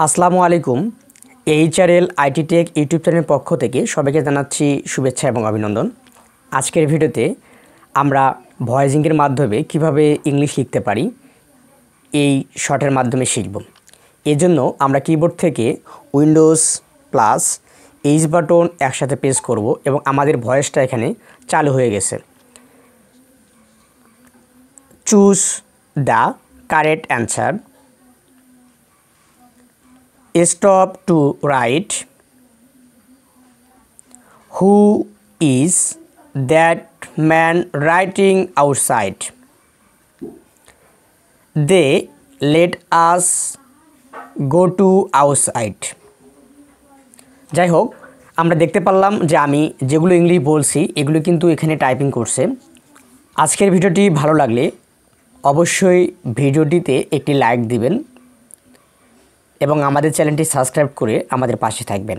আসসালামু আলাইকুম। HRL IT take YouTube চ্যানেলের পক্ষ থেকে সবাইকে জানাচ্ছি শুভেচ্ছা এবং অভিনন্দন। আজকের ভিডিওতে আমরা ভয়েসিংয়ের মাধ্যমে কিভাবে ইংলিশ লিখতে পারি এই শর্টের মাধ্যমে শিখব। এজন্য আমরা কিবোর্ড থেকে উইন্ডোজ প্লাস এইচ বাটন একসাথে প্রেস করব এবং আমাদের ভয়েসটা এখানে চালু হয়ে গেছে। Choose the correct answer, stop to write, who is that man writing outside, they let us go to outside। যাই হোক, আমরা দেখতে পারলাম যে আমি যেগুলো ইংলিশ বলছি এগুলো কিন্তু এখানে টাইপিং করছে। আজকের ভিডিওটি ভালো লাগলে অবশ্যই ভিডিওটিতে একটি লাইক দিবেন এবং আমাদের চ্যানেলটি সাবস্ক্রাইব করে আমাদের পাশে থাকবেন।